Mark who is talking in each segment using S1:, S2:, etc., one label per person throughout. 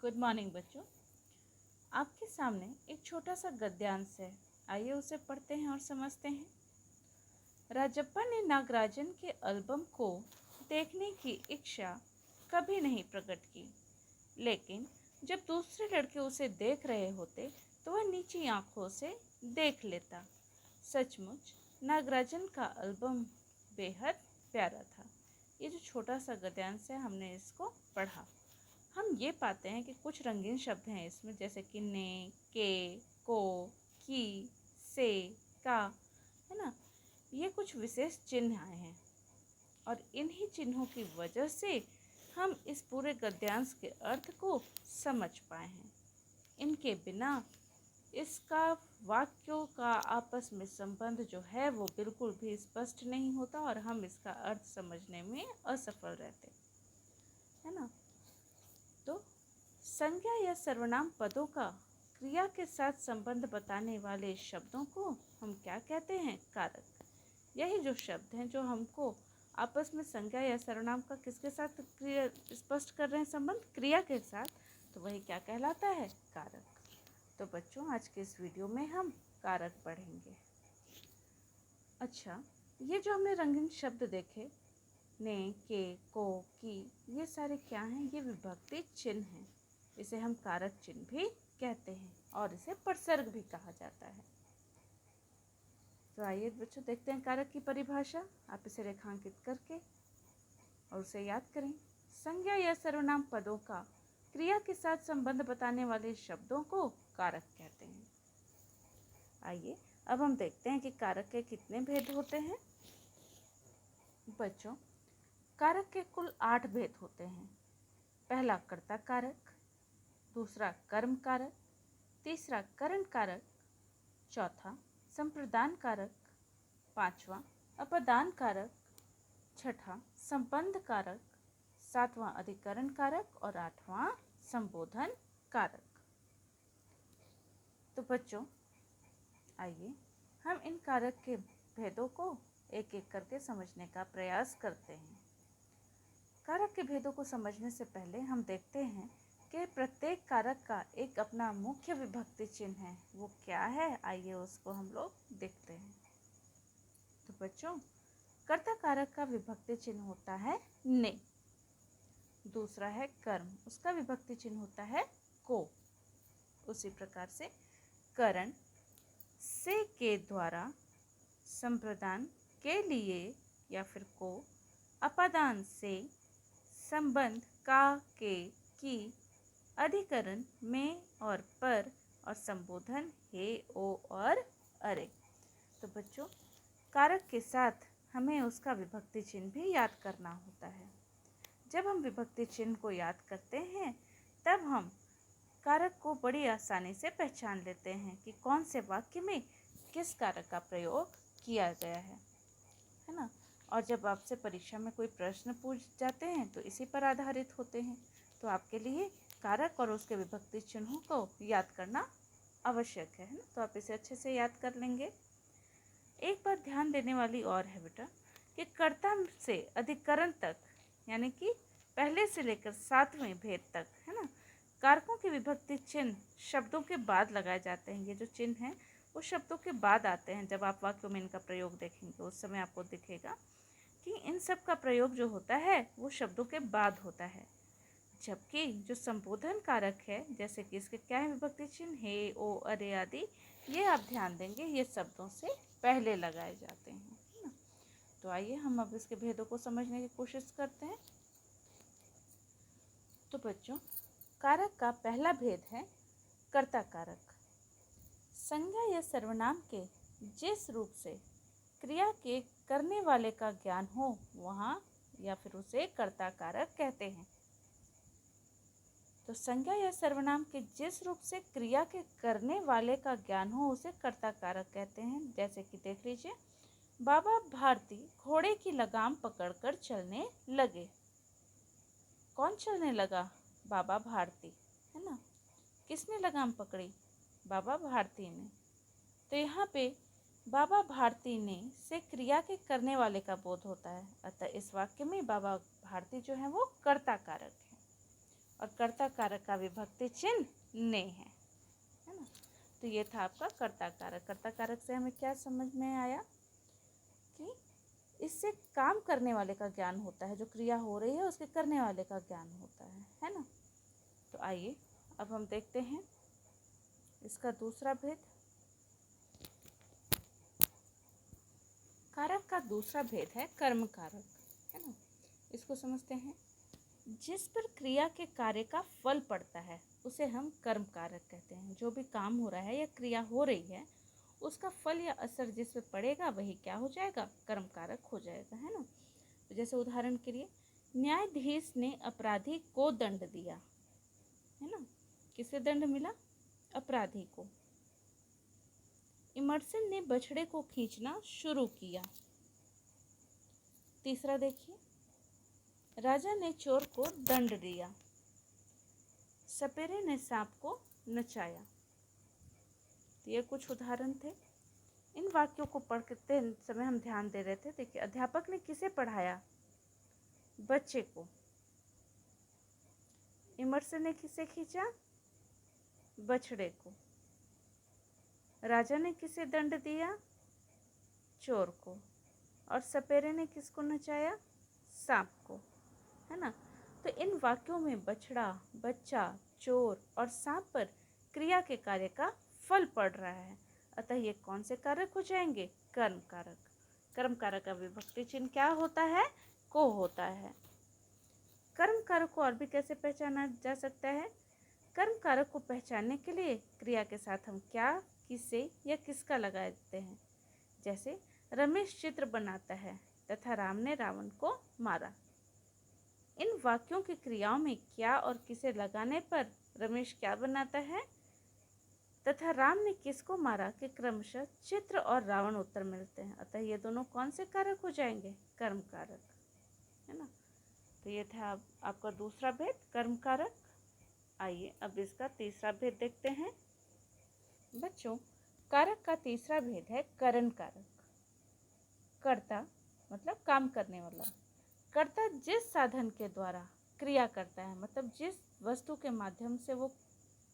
S1: Good morning बच्चों। आपके सामने एक छोटा सा गद्यांश है। आइए उसे पढ़ते हैं और समझते हैं। राजप्पा ने नागराजन के एल्बम को देखने की इच्छा कभी नहीं प्रकट की, लेकिन जब दूसरे लड़के उसे देख रहे होते तो वह नीची आंखों से देख लेता। सचमुच नागराजन का एल्बम बेहद प्यारा था। ये जो छोटा सा गद्यांश है, हमने इसको पढ़ा। हम ये पाते हैं कि कुछ रंगीन शब्द हैं इसमें, जैसे कि ने, के, को, की, से, का, है ना। ये कुछ विशेष चिन्ह आए हैं और इन्हीं चिन्हों की वजह से हम इस पूरे गद्यांश के अर्थ को समझ पाए हैं। इनके बिना इसका वाक्यों का आपस में संबंध जो है वो बिल्कुल भी स्पष्ट नहीं होता और हम इसका अर्थ समझने में असफल रहते, है ना। तो संज्ञा या सर्वनाम पदों का क्रिया के साथ संबंध बताने वाले शब्दों को हम क्या कहते हैं? कारक। यही जो शब्द हैं जो हमको आपस में संज्ञा या सर्वनाम का किसके साथ क्रिया स्पष्ट कर रहे हैं संबंध? क्रिया के साथ। तो वही क्या कहलाता है? कारक। तो बच्चों, आज के इस वीडियो में हम कारक पढ़ेंगे। अच्छा, ये जो हमने रंगीन शब्द देखे, ने, के, को, की, ये सारे क्या हैं? ये विभक्ति चिन्ह हैं। इसे हम कारक चिन्ह भी कहते हैं और इसे प्रसर्ग भी कहा जाता है। तो आइए बच्चों देखते हैं कारक की परिभाषा। आप इसे रेखांकित करके और उसे याद करें। संज्ञा या सर्वनाम पदों का क्रिया के साथ संबंध बताने वाले शब्दों को कारक कहते हैं। आइए अब हम देखते हैं कि कारक के कितने भेद होते हैं। बच्चों, कारक के कुल 8 भेद होते हैं। पहला कर्ता कारक, दूसरा कर्म कारक, तीसरा करण कारक, चौथा संप्रदान कारक, पांचवा अपदान कारक, छठा संबंध कारक, सातवां अधिकरण कारक और आठवां संबोधन कारक। तो बच्चों, आइए हम इन कारक के भेदों को एक एक करके समझने का प्रयास करते हैं। कारक के भेदों को समझने से पहले हम देखते हैं कि प्रत्येक कारक का एक अपना मुख्य विभक्ति चिन्ह है। वो क्या है? आइए उसको हम लोग देखते हैं। तो बच्चों, कर्ता कारक का विभक्ति चिन्ह होता है ने। दूसरा है कर्म, उसका विभक्ति चिन्ह होता है को। उसी प्रकार से करण से के द्वारा, संप्रदान के लिए या फिर को, अपदान से, संबंध का के की, अधिकरण में और पर और संबोधन हे ओ और अरे। तो बच्चों, कारक के साथ हमें उसका विभक्ति चिन्ह भी याद करना होता है। जब हम विभक्ति चिन्ह को याद करते हैं तब हम कारक को बड़ी आसानी से पहचान लेते हैं कि कौन से वाक्य में किस कारक का प्रयोग किया गया है ना। और जब आपसे परीक्षा में कोई प्रश्न पूछ जाते हैं तो इसी पर आधारित होते हैं। तो आपके लिए कारक और उसके विभक्ति चिन्हों को याद करना आवश्यक है ना। तो आप इसे अच्छे से याद कर लेंगे। एक बात ध्यान देने वाली और है बेटा कि कर्ता से अधिकरण तक, यानी कि पहले से लेकर 7वें भेद तक, है ना, कारकों के विभक्ति चिन्ह शब्दों के बाद लगाए जाते हैं। ये जो चिन्ह हैं वो शब्दों के बाद आते हैं। जब आप वाक्यों में इनका प्रयोग देखेंगे उस समय आपको दिखेगा कि इन सब का प्रयोग जो होता है वो शब्दों के बाद होता है। जबकि जो संबोधन कारक है, जैसे कि इसके क्या है विभक्ति चिन्ह, हे, ओ, अरे आदि, ये आप ध्यान देंगे ये शब्दों से पहले लगाए जाते हैं, है ना। तो आइए हम अब इसके भेदों को समझने की कोशिश करते हैं। तो बच्चों, कारक का पहला भेद है कर्ता कारक। संज्ञा या सर्वनाम के जिस रूप से क्रिया के करने वाले का ज्ञान हो वहाँ या फिर उसे कर्ता कारक कहते हैं। तो संज्ञा या सर्वनाम के जिस रूप से क्रिया के करने वाले का ज्ञान हो उसे कर्ता कारक कहते हैं। जैसे कि देख लीजिए, बाबा भारती घोड़े की लगाम पकड़कर चलने लगे। कौन चलने लगा? बाबा भारती, है ना। किसने लगाम पकड़ी? बाबा भारती ने। तो यहाँ पे बाबा भारती ने से क्रिया के करने वाले का बोध होता है। अतः इस वाक्य में बाबा भारती जो है वो कर्ता कारक है। और कर्ता कारक का विभक्ति चिन्ह ने है ना। तो ये था आपका कर्ता कारक। कर्ता कारक से हमें क्या समझ में आया कि इससे काम करने वाले का ज्ञान होता है, जो क्रिया हो रही है उसके करने वाले का ज्ञान होता है ना। तो आइए अब हम देखते हैं इसका दूसरा भेद। कारक का दूसरा भेद है कर्म कारक, है ना। इसको समझते हैं। जिस पर क्रिया के कार्य का फल पड़ता है उसे हम कर्म कारक कहते हैं। जो भी काम हो रहा है या क्रिया हो रही है उसका फल या असर जिस पे पड़ेगा वही क्या हो जाएगा, कर्म कारक हो जाएगा, है ना। तो जैसे उदाहरण के लिए न्यायाधीश ने अपराधी को दंड दिया, है ना। किसे दंड मिला, अपराधी को। इमर्सन ने बछड़े को खींचना शुरू किया। तीसरा देखिए, राजा ने चोर को दंड दिया, सपेरे ने सांप को नचाया। तो ये कुछ उदाहरण थे। इन वाक्यों को पढ़ते समय हम ध्यान दे रहे थे। देखिए, अध्यापक ने किसे पढ़ाया, बच्चे को। इमर्सन ने किसे खींचा, बछड़े को। राजा ने किसे दंड दिया, चोर को। और सपेरे ने किसको नचाया, सांप को, है ना। तो इन वाक्यों में बछड़ा, बच्चा, चोर और सांप पर क्रिया के कार्य का फल पड़ रहा है, अतः ये कौन से कारक हो जाएंगे, कर्म कारक। कर्म कारक का विभक्ति चिन्ह क्या होता है, को होता है। कर्म कारक को और भी कैसे पहचाना जा सकता है। कर्म कारक को पहचानने के लिए क्रिया के साथ हम क्या, किसे या किसका लगा देते हैं। जैसे रमेश चित्र बनाता है तथा राम ने रावण को मारा। इन वाक्यों की क्रियाओं में क्या और किसे लगाने पर रमेश क्या बनाता है तथा राम ने किसको मारा के क्रमशः चित्र और रावण उत्तर मिलते हैं, अतः ये दोनों कौन से कारक हो जाएंगे, कर्म कारक, है ना। तो ये था आपका दूसरा भेद, कर्म कारक। आइए अब इसका तीसरा भेद देखते हैं। बच्चों, कारक का तीसरा भेद है करण कारक। कर्ता मतलब काम करने वाला। कर्ता जिस साधन के द्वारा क्रिया करता है, मतलब जिस वस्तु के माध्यम से वो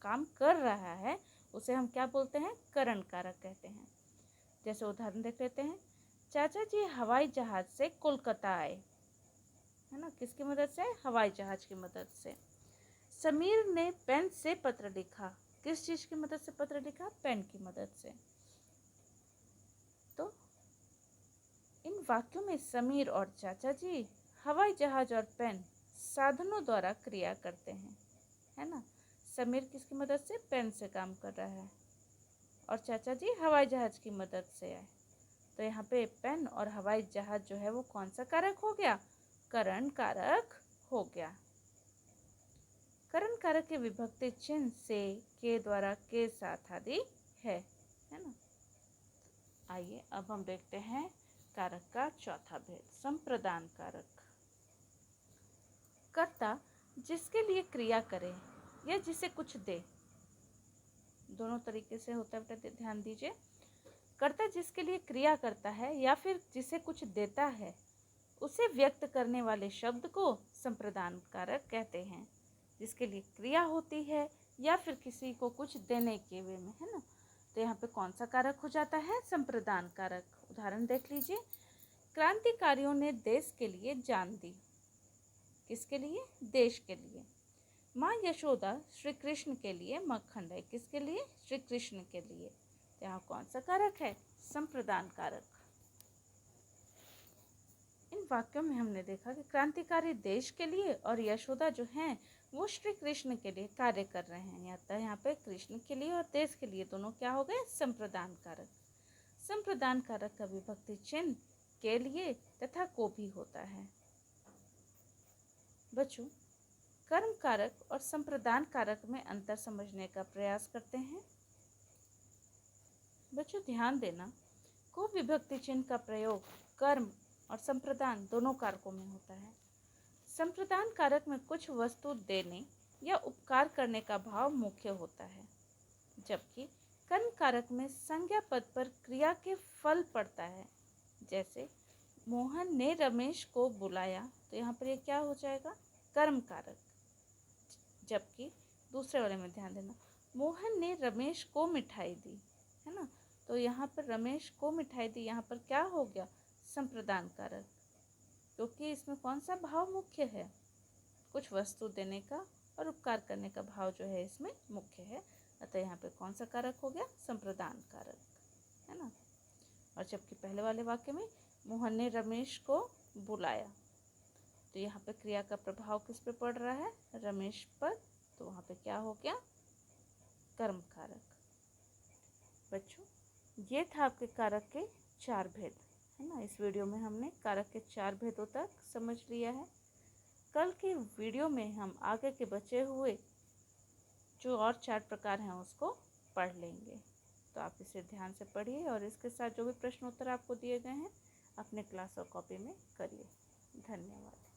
S1: काम कर रहा है उसे हम क्या बोलते हैं, करण कारक कहते हैं। जैसे उदाहरण देख लेते हैं। चाचा जी हवाई जहाज से कोलकाता आए, है ना। किसकी मदद से, हवाई जहाज की मदद से। समीर ने पेन से पत्र लिखा। किस चीज की मदद से पत्र लिखा, पेन की मदद से। तो इन वाक्यों में समीर और चाचा जी हवाई जहाज और पेन साधनों द्वारा क्रिया करते हैं, है ना। समीर किसकी मदद से, पेन से काम कर रहा है और चाचा जी हवाई जहाज की मदद से आए। तो यहाँ पे पेन और हवाई जहाज जो है वो कौन सा कारक हो गया, करण कारक हो गया। करण कारक के विभक्ति चिन्ह से, के द्वारा, के साथ आदि है ना। आइए अब हम देखते हैं कारक का चौथा भेद, संप्रदान कारक। कर्ता जिसके लिए क्रिया करे या जिसे कुछ दे, दोनों तरीके से होता है, ध्यान दीजिए। कर्ता जिसके लिए क्रिया करता है या फिर जिसे कुछ देता है उसे व्यक्त करने वाले शब्द को संप्रदान कारक कहते हैं। जिसके लिए क्रिया होती है या फिर किसी को कुछ देने के वे में, है ना। तो यहाँ पे कौन सा कारक हो जाता है, संप्रदान कारक। उदाहरण देख लीजिए। क्रांतिकारियों ने देश के लिए जान दी। किसके लिए, देश के लिए। माँ यशोदा श्री कृष्ण के लिए मक्खन लाई। किसके लिए, श्री कृष्ण के लिए। तो यहाँ कौन सा कारक है, संप्रदान कारक। इन वाक्यों में हमने देखा कि क्रांतिकारी देश के लिए और यशोदा जो हैं वो श्री कृष्ण के लिए कार्य कर रहे हैं। यहाँ पे कृष्ण के लिए और देश के लिए दोनों क्या हो गए, संप्रदान कारक। संप्रदान कारक का विभक्ति चिन्ह के लिए तथा को भी होता है। बच्चों, कर्म कारक और संप्रदान कारक में अंतर समझने का प्रयास करते हैं। बच्चों ध्यान देना, को विभक्ति चिन्ह का प्रयोग कर्म और संप्रदान दोनों कारकों में होता है। संप्रदान कारक में कुछ वस्तु देने या उपकार करने का भाव मुख्य होता है, जबकि कर्म कारक में संज्ञा पद पर क्रिया के फल पड़ता है। जैसे मोहन ने रमेश को बुलाया, तो यहाँ पर ये क्या हो जाएगा, कर्म कारक। जबकि दूसरे वाले में ध्यान देना, मोहन ने रमेश को मिठाई दी, है ना। तो यहाँ पर रमेश को मिठाई दी, यहाँ पर क्या हो गया, संप्रदान कारक, क्योंकि इसमें कौन सा भाव मुख्य है, कुछ वस्तु देने का और उपकार करने का भाव जो है इसमें मुख्य है। अतः यहाँ पे कौन सा कारक हो गया, संप्रदान कारक, है ना। और जबकि पहले वाले वाक्य में मोहन ने रमेश को बुलाया, तो यहाँ पे क्रिया का प्रभाव किस पे पड़ रहा है, रमेश पर, तो वहाँ पे क्या हो गया, कर्म कारक। बच्चों, ये था आपके कारक के 4 भेद, है ना। इस वीडियो में हमने कारक के 4 भेदों तक समझ लिया है। कल के वीडियो में हम आगे के बचे हुए जो और 4 प्रकार हैं उसको पढ़ लेंगे। तो आप इसे ध्यान से पढ़िए और इसके साथ जो भी प्रश्न उत्तर आपको दिए गए हैं अपने क्लास और कॉपी में करिए। धन्यवाद।